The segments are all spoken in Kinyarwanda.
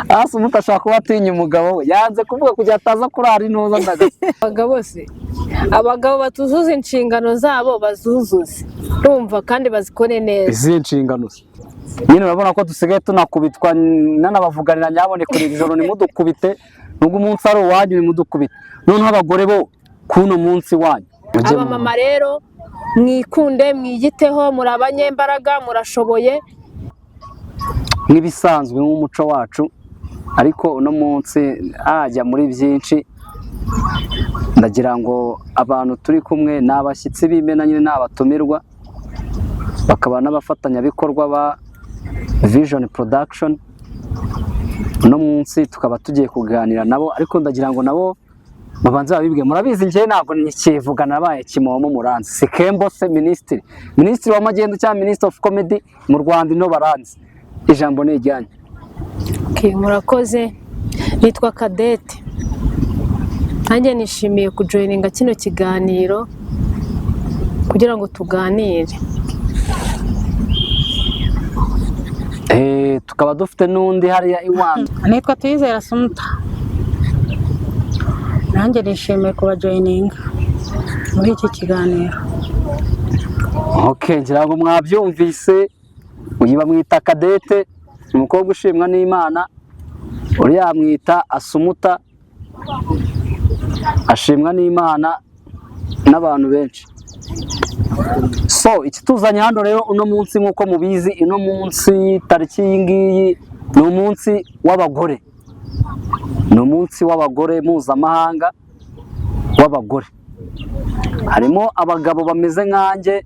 Asumuta ashaka kuba atinya umugabo we yanze kuvuga kugira ataza kurara intuza ndagase. Abagabo batuzuza inshingano zabo bazuzuze urumva kandi bazikore neza. Izi nshingano nyine urabona ko dusigaye tunakubitwa nanabavuganira nyabone kuri ijoro nimudukubite nubwo umunsi ari uwanyu nimudukubite. Noneho abagore bo kuno munsi wanyu. Aba mama rero mwikunde mwigiteho muri abanyembaraga murashoboye nk'ibisanzwe nk'umuco wacu ariko uno munsi ajya muri byinshi ndagira ngo abantu turi kumwe n'abashyitsi b'imena nyine n'abatumirwa bakaba n'abafatanyabikorwa ba Vision Production. Uno munsi tukaba tugiye kuganira nabo ariko ndagira ngo nabo babanze babibwe. Murabizi njye ntabwo nikivuga nabaye kimomo muranzi Sikembo se ministry w'amagendo cyangwa minister of comedy mu Rwanda ino baranzi. Ijambo ni ijyanye. Murakoze nitwa Cadette nanjye nishimiye kujoininga kino kiganiro kugira ngo tuganire. Tukaba dufite n'undi hariya iwanda. Nitwa Tuyizera Asumuta nanjye nishimiye kubajoininga muri iki kiganiro. Ngira ngo mwabyumvise uyu bamwita Cadette umukobwa ushimwa n'Imana uriya amwita Asumuta ashimwa n'Imana n'abantu benshi. So ikituzanye hano rero uno munsi nk'uko mubizi uno munsi tariki y'ingiyi ni umunsi w'abagore. Ni umunsi w'abagore mpuzamahanga w'abagore. Harimo abagabo bameze nkanjye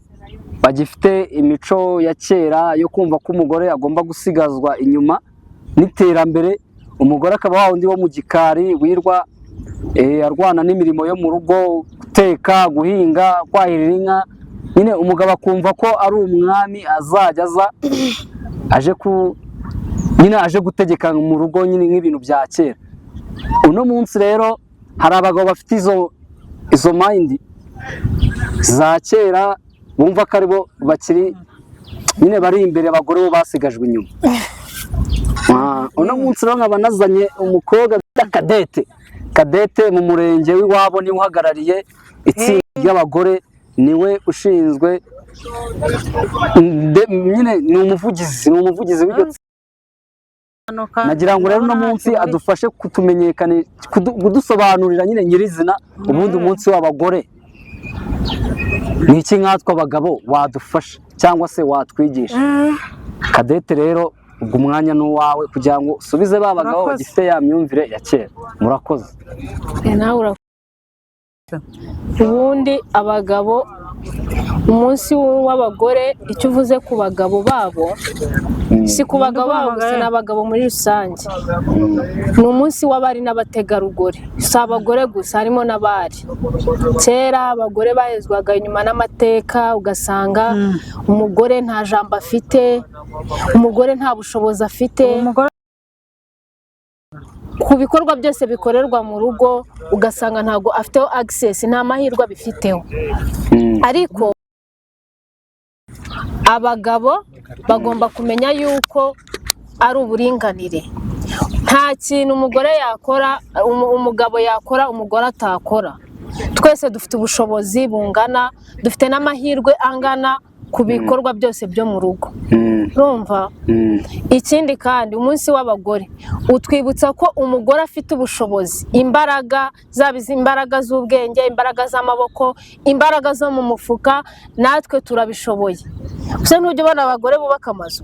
bagifite imico ya kera yo kumva ko umugore agomba gusigazwa inyuma n'iterambere. Umugore akaba wa wundi wo mu gikari wirwa arwana n'imirimo yo mu rugo, guteka, guhinga, kwahirira inka. Nyine umugabo akumva ko ari umwami azajya aza aje gutegeka mu rugo nyine nk'ibintu bya kera. Uno munsi rero hari abagabo bafite izo mind za kera bumva ko aribo bakiri nyine bari imbere abagore bo basigajwe inyuma. Uno munsi rero nkaba nazanye umukobwa bita Cadette mu murenge w'iwabo niwe uhagarariye itsinda ry'abagore niwe ushinzwe nyine ni umuvugizi w'iryo. Nagira ngo rero uno munsi adufashe kudusobanurira nyine nyirizina ubundi umunsi w'abagore ni iki nkatwe abagabo wadufasha cyangwa se watwigisha. Cadette rero ubwo umwanya n'uwawe kugira ngo usubize ba bagabo bagifite ya myumvire ya kera. Murakoze. Ubundi abagabo umunsi w'abagore icyo uvuze ku bagabo babo si ku bagabo babo gusa n'abagabo muri rusange. Ni umunsi w'abari n'abategarugori si abagore gusa harimo n'abari. Kera abagore bahezwaga inyuma n'amateka ugasanga umugore nta jambo afite, umugore nta bushobozi afite ku bikorwa byose bikorerwa mu rugo ugasanga ntago afiteho access nta mahirwe abifiteho. Ariko abagabo bagomba kumenya yuko ari uburinganire. Nta kintu umugore yakora umugabo yakora umugore atakora. Twese dufite ubushobozi bungana, dufite n'amahirwe angana ku bikorwa byose byo mu rugo. Urumva? Ikindi kandi umunsi w'abagore utwibutsa ko umugore afite ubushobozi, imbaraga zaba imbaraga z'ubwenge, imbaraga z'amaboko, imbaraga zo mu mufuka, natwe turabishoboye. Gusa ntujya ubona abagore bubaka amazu.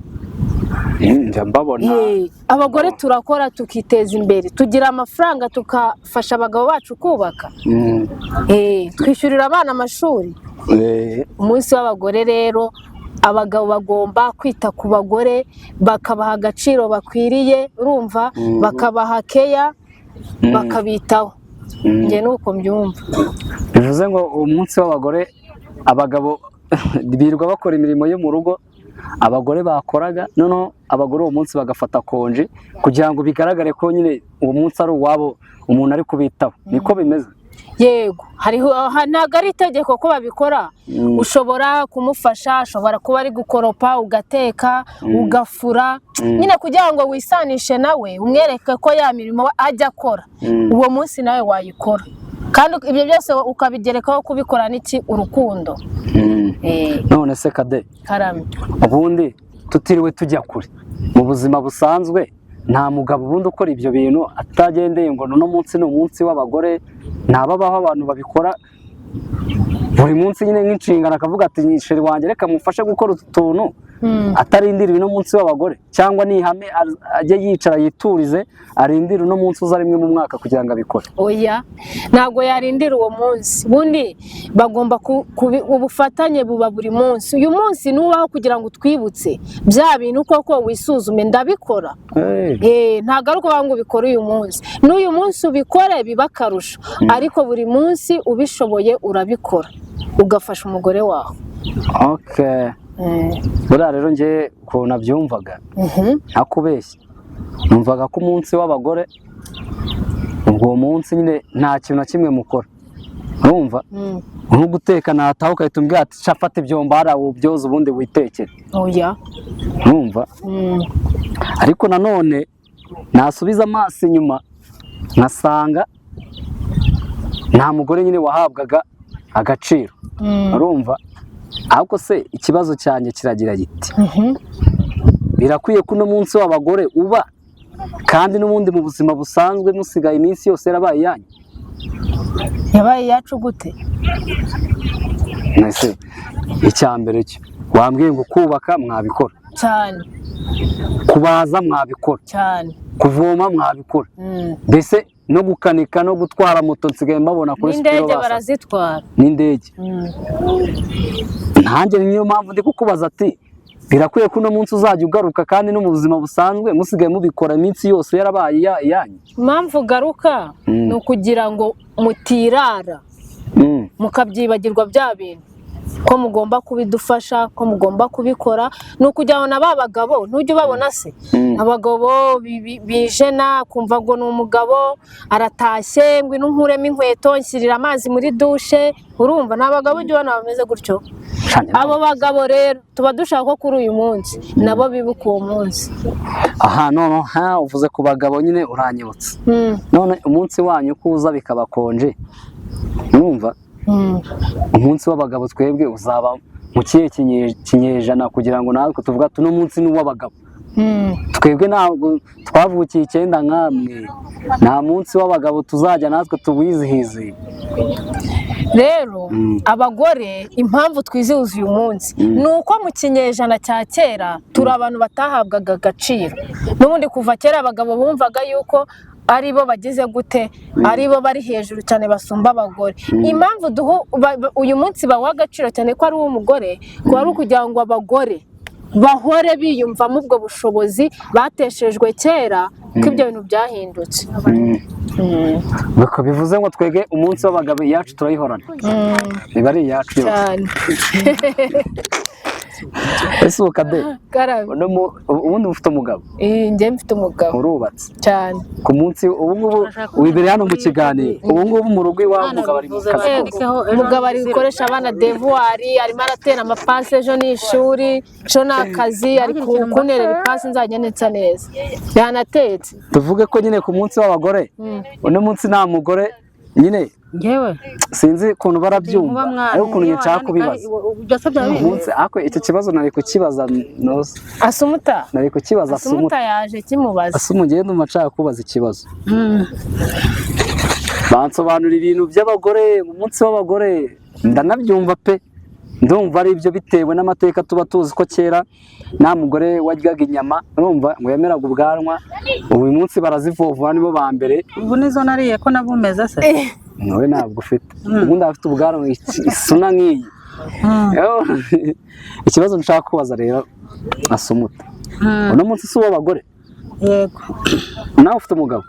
Abagore turakora tukiteza imbere, tugira amafaranga tukafasha abagabo bacu kubaka. Twishyurira abana amashuri. Umunsi w'abagore rero abagabo bagomba kwita ku bagore bakabaha agaciro bakwiriye, urumva, bakabaha keya, bakabitaho. Njye nuko mbyumva. Bivuze ngo umunsi w'abagore abagabo birirwa bakora imirimo yo mu rugo abagore bakoraga, noneho abagore uwo munsi bagafata konje kugira ngo bigaragare ko nyine uwo munsi ari uwabo umuntu ari kubitaho. Niko bimeze. yego ntabwo ari itegeko ko babikora. Ushobora kumufasha, ashobora kuba ari gukoropa, ugateka, ugafura, nyine kugira ngo wisanishe nawe umwereke ko ya mirimo ajya akora uwo munsi nawe wayikora, kandi ibyo byose ukabigerekaho kubikora n'iki urukundo. None se Kade, karame, ubundi tutiriwe tujya kure mu buzima busanzwe, nta mugabo ubundi ukora ibyo bintu atagendeye ngo no munsi ni umunsi w'abagore, ntababaho abantu babikora buri munsi nyine nk'inshingano, akavuga ati nyisheri wanjye reka mufashe gukora utu tuntu, atarindira uno munsi w'abagore, cyangwa nihame ajye yicara yiturize arindira uno munsi uza rimwe mu mwaka kugira ngo abikore. Oya, ntabwo yarindira uwo munsi, bundi bagomba ubufatanye buba buri munsi. Uyu munsi nubaho kugira ngo utwibutse bya bintu koko wisuzume ndabikora. Ntabwo ari ukuvuga ngo ubikore uyu munsi, n'uyu munsi ubikore biba akarusho, ariko buri munsi ubishoboye urabikora ugafasha umugore wawe. Buriya rero njye ukuntu nabyumvaga ntakubeshya, numvaga ko umunsi w'abagore ubwo munsi nyine nta kintu na kimwe mukora, urumva nko guteka nataha ugahita umbwira ati fata ibyombo hariya ubyoze ubundi witekere. Oya, urumva. Ariko nanone nasubiza amaso inyuma nkasanga nta mugore nyine wahabwaga agaciro, urumva. Ahubwo se ikibazo cyanjye kiragira giti, birakwiye ko uno munsi w'abagore uba kandi n'ubundi mu buzima busanzwe musigaye iminsi yose yarabaye iyanyu? Yabaye iyacu gute? Nese icya mbere cyo wambwiye ngo kubaka mwabikora cyane, kubaza mwabikora cyane, kuvoma mwabikora, mbese no gukanika no gutwara moto nsigaye mbabona kuri sipiro n'indege barazitwara, n'indege. Nanjye niyo mpamvu ndi kukubaza ati birakwiye ko uno munsi uzajya ugaruka kandi no mu buzima busanzwe musigaye mubikora iminsi yose yarabaye iyanyu. Impamvu ugaruka ni ukugira ngo mutirara mukabyibagirwa bya bintu, ko mugomba kubidufasha, ko mugomba kubikora. Ni ukugira ngo na ba bagabo ntujye ubabona se, abagabo bijena kumva ngo ni umugabo aratashye ngo nkuremo inkweto nshyirira amazi muri dushe, urumva ni abagabo ujya ubona bameze gutyo. Abo bagabo rero tuba dushaka ko kuri uyu munsi nabo bibuka uwo munsi. None uvuze ku bagabo nyine uranyibutse, none umunsi wanyu ko uza bikabakonje, urumva. Umunsi w'abagabo twebwe uzaba mu kihe kinyejana kugira ngo natwe tuvuga tuno munsi ni uw'abagabo? Twebwe ntabwo twavukiye 9 nkamwe, nta munsi w'abagabo tuzajya natwe tuwizihize. Rero abagore impamvu twizihiza uyu munsi ni uko mu kinyejana cya kera turi abantu batahabwaga agaciro, n'ubundi kuva kera abagabo bumvaga yuko ari bo bagize gute, ari bo bari hejuru cyane basumba abagore. Impamvu uyu munsi bawa agaciro cyane ko ari uw'umugore, ko ari ukugira ngo abagore bahore biyumvamo ubwo bushobozi bateshejwe kera, ko ibyo bintu byahindutse. Bivuze ngo twege umunsi w'abagabo iyacu turayihorana, niba ari iyacu cyane. Ese Kade, ubundi ufite umugabo? Njye mfite umugabo. Urubatse cyane. Ku munsi ubu wibere hano mu kiganiro, ubu mu rugo iwawe umugabo ari mu kazi? Umugabo ari gukoresha abana devoir, arimo aratera amapasi, ejo ni ishuri, ejo ni akazi, ari kunterera ipasi nzajya netsa neza, yanatetse. Tuvuge ko nyine ku munsi w'abagore uno munsi nta mugore nyine ngewe sinzi ukuntu barabyumva, ariko ukuntu nshaka kubibaza umunsi icyo kibazo nari kukibaza nose Asumuta, nari kukibaza Asumuta yaje kimubaza. Asumugiye ndumva nshaka kubaza ikibazo. Bansobanura ibintu by'abagore mu munsi w'abagore, ndanabyumva pe, ndumva ari ibyo bitewe n'amateka tuba tuzi ko kera nta mugore waryaga inyama, urumva ngo yameraga ubwanwa, uyu munsi barazivovura nibo ba mbere. Ubu nizo nariye ko nabumeze se? Nawe ntabwo ufite, ubundi afite ubwanwa isuna nk'iyi. Ikibazo nshaka kubaza rero Asumuta, uno munsi si uw'abagore? Yego. Nawe ufite umugabo?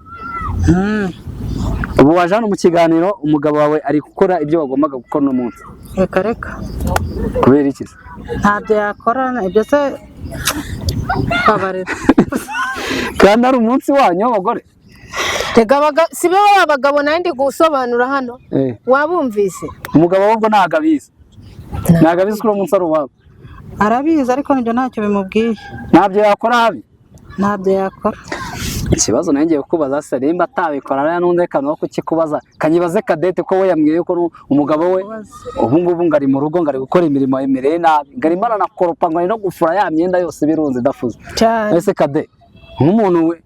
Ubu waje hano mu kiganiro umugabo wawe ari gukora ibyo wagombaga gukora uno munsi? Reka. Kubera iki? Ntabyo yakora ibyo se babarira. Kandi ari umunsi wanyu w'abagore? si bo abagabo nayo ndi gusobanura hano wabumvise umugabo ahubwo ntabwo abizi ko uno munsi ari uwabo arabizi ariko nibyo ntacyo bimubwiye ntabyo yakora habi ntabyo yakora ikibazo nayo ngiye kukubaza se nimba atabikora rero n'undi kantu wo kukikubaza kanyibaze Cadette ko we yambwiye ko umugabo we ubu ngubu ngari mu rugo ngari gukora imirimo yemereye nabi ngari mbana na koropa ngari no gufura ya myenda yose birunze dafuze ese Cadette nk'umuntu we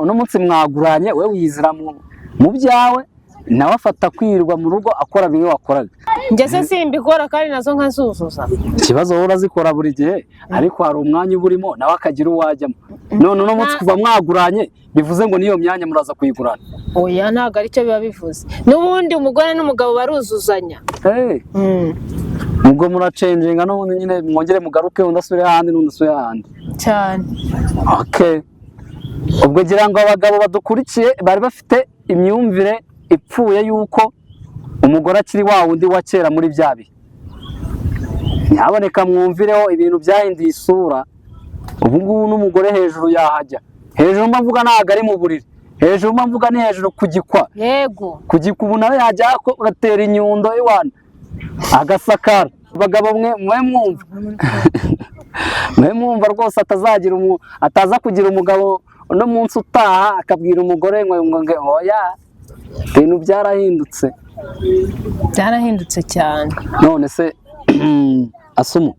uno munsi mwaguranye we wizira mu byawe nawe afata kwirwa mu rugo akora bimwe wakoraga njye se simbikora kandi nazo nkazuzuza ikibazo wowe urazikora buri gihe ariko hari umwanya uba urimo nawe akagira uwajyamo none uno munsi kuva mwaguranye bivuze ngo niyo myanya muraza kuyigurana oya ntabwo aricyo biba bivuze n'ubundi umugore n'umugabo baruzuzanya ubwo muracenjinga n'ubundi nyine mwongere mugaruke undi asubire ahandi n'undi asubire ahandi cyane ubwo ngira ngo abagabo badukurikiye bari bafite imyumvire ipfuye yuko umugore akiri wa wundi wa kera muri bya bihe nyaboneka mwumvireho ibintu byahinduye isura ubu ngubu n'umugore hejuru yahajya hejuru mbavuga ntabwo ari mu buriri hejuru mbavuga ni hejuru ku gikwa yego ku gikwa ubu nawe yajya agatera inyundo iwana agasakara abagabo mwe mwumva rwose ataza kugira umugabo uno munsi utaha akabwira umugore ngo oya ibintu byarahindutse cyane none se Asumu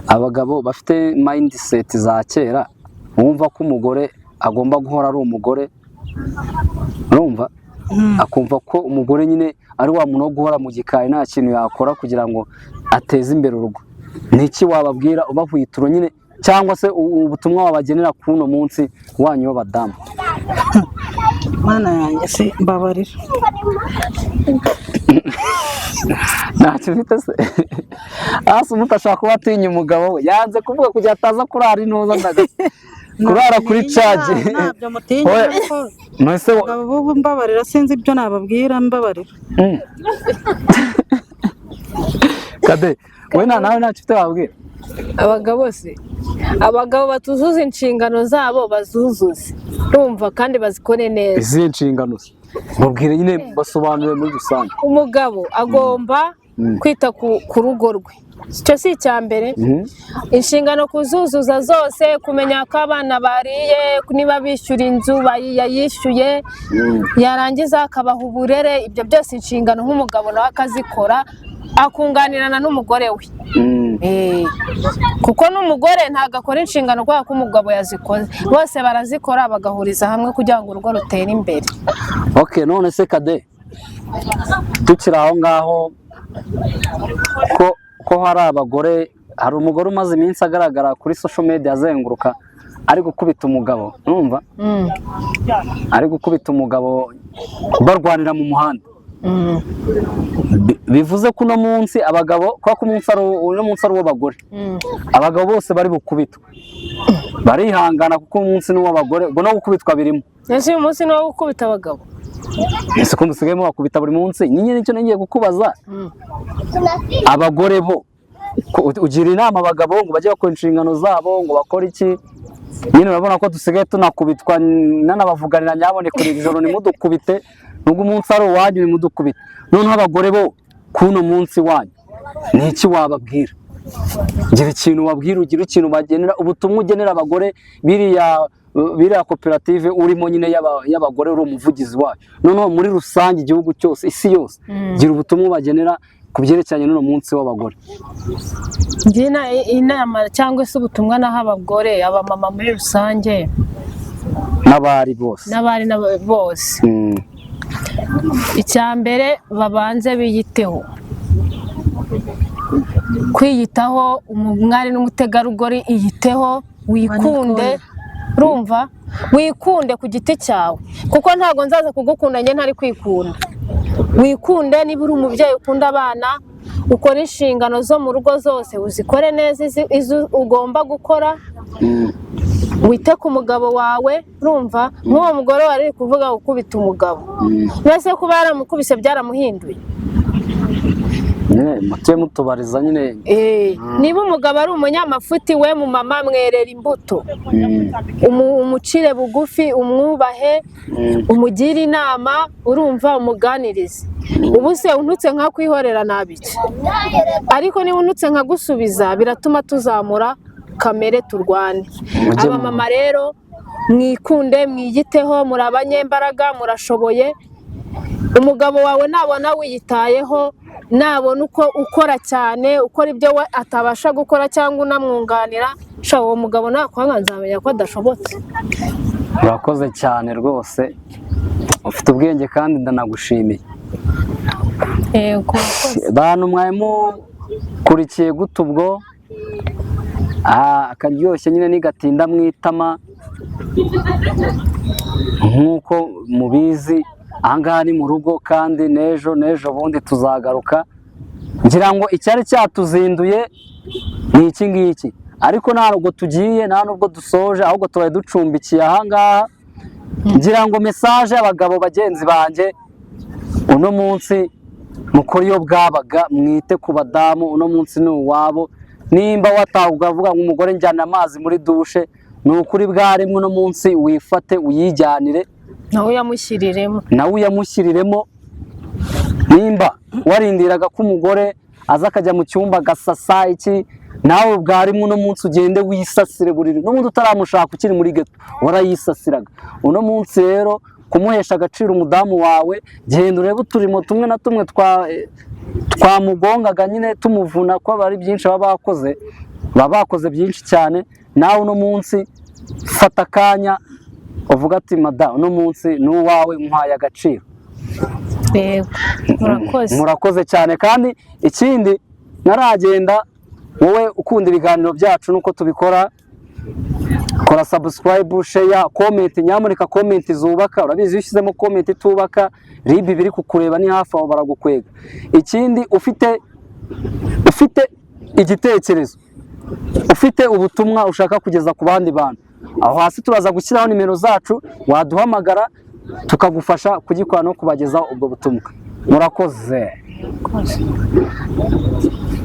abagabo bafite mindset za kera bumva ko umugore agomba guhora ari umugore urumva akumva ko umugore nyine ari wa muntu wo guhora mu gikari nta kintu yakora kugira ngo ateze imbere urugo ni iki wababwira ubahwituro nyine cyangwa se ubutumwa wabagenera kuri uno munsi wanyu w'abadamu mana yanjye se mbabarira ntacyo ufite se hasi umutashaka kuba atinya umugabo we yanze kuvuga kugira ataza kurara intuza kurara kuri cage ntabyo mutinya ariko abagabo mbabarira sinzi ibyo nababwira mbabarira Kade we nawe ntacyo ufite wabwira abagabo batuzuza inshingano zabo bazuzuze urumva kandi bazikore neza izi nshingano mubwire nyine basobanure muri rusange umugabo agomba kwita ku rugo rwe icyo si icya mbere inshingano kuzuzuza zose kumenya ko abana bariye niba bishyura inzu yayishyuye yarangiza akabaha uburere ibyo byose inshingano nk'umugabo nawe akazikora akunganirana n'umugore we kuko n'umugore ntabwo akora inshingano kubera ko umugabo yazikoze bose barazikora bagahuriza hamwe kugira ngo urugo rutere imbere none se Kade tukiri aho ngaho ko hari abagore hari umugore umaze iminsi agaragara kuri social media azenguruka ari gukubita umugabo numva ari gukubita umugabo barwanira mu muhanda bivuze ko uno munsi abagabo kuko uno munsi ari uw'abagore abagabo bose bari bukubitwe barihangana kuko umunsi ni uw'abagore ubwo no gukubitwa birimo ese uyu munsi ni uwo gukubita abagabo ese ko musigayemo bakubita buri munsi nyine nicyo nagiye kukubaza abagore bo ugira inama abagabo ngo bajye bakora inshingano zabo ngo bakore iki nyine urabona ko dusigaye tunakubitwa nanabavuganira nyabone kuri iri joro nimudukubite nubwo umunsi ari uwanyu nimudukubite noneho abagore bo kuno munsi wanyu ni iki wababwira gira ikintu wabwira ugira ikintu bagenera ubutumwa ugenera abagore biriya koperative urimo nyine y'abagore uri umuvugizi wayo noneho muri rusange igihugu cyose isi yose gira ubutumwa bagenera ku byerekeranye n'uno munsi w'abagore inama cyangwa se ubutumwa naho abagore abamama muri rusange n'abari bose icya mbere babanze biyiteho kwiyitaho umwari n'umutegarugori iyiteho wikunde urumva wikunde ku giti cyawe kuko ntabwo nzaza kugukunda njye ntari kwikunda wikunde niba uri umubyeyi ukunda abana ukora inshingano zo mu rugo zose uzikore neza izo ugomba gukora wite ku mugabo wawe urumva nk'uwo mugore wari kuvuga gukubita umugabo mbese kuba yaramukubise byaramuhinduye mutye mutubariza nyine. Niba umugabo ari umunyamafuti, we mu mama mwerera imbuto, umucire bugufi, umwubahe, umugire inama, urumva, umuganirize. Ubu se untutse nka kwihorera nabiki, ariko niba untutse nka gusubiza biratuma tuzamura kamere turwane. Abamama rero mwikunde, mwiyiteho, muri abanyembaraga, murashoboye. Umugabo wawe nabona wiyitayeho, nabona uko ukora cyane, ukora ibyo we atabasha gukora cyangwa unamwunganira, uwo mugabo nakwanga nzamenya ko adashobotse. Urakoze cyane rwose, ufite ubwenge kandi ndanagushimiye. Yego bantu mwari mukurikiye gute ubwo? Akaryoshye nyine nigatinda mu itama nk'uko mubizi. Ahangaha ni mu rugo kandi n'ejo bundi tuzagaruka. Ngira ngo icyari cyatuzinduye ni iki ngiki, ariko ntabwo tugiye, nta nubwo dusoje, ahubwo tubaye ducumbikiye ahangaha. Ngira ngo mesaje y'abagabo bagenzi banjye, uno munsi mukora iyo bwabaga, mwite ku badamu, uno munsi ni uwabo. Nimba watahuga uvuga ngo umugore njyana amazi muri dushe, ni ukuri bwarimwe uno munsi wifate uyijyanire, nawe uyamushyiriremo. Nimba warindiraga ko umugore aza akajya mu cyumba agasasa iki, nawe bwarimwe uno munsi ugende wisasire buriri. N'ubundi utaramushaka ukiri muri geto warayisasiraga. Uno munsi rero kumuhesha agaciro umudamu wawe, genda urebe uturimo tumwe na tumwe twamugongaga nyine tumuvuna, ko ari byinshi baba bakoze byinshi cyane. Nawe uno munsi fata akanya uvuga ati madamu, uno munsi ni uwawe, nkwaye agaciro. Murakoze cyane. Kandi ikindi ntaragenda, wowe ukunda ibiganiro byacu nuko tubikora, kora subscribe, share, comment. Nyamuneka comment zubaka, urabizi iyo ushyizemo comment itubaka ribi biri kukureba ni hafi aho baragukwega. Ikindi ufite igitekerezo, ufite ubutumwa ushaka kugeza ku bandi bantu, aho hasi turaza gushyiraho nimero zacu, waduhamagara tukagufasha kugikora no kubagezaho ubwo butumwa. Murakoze.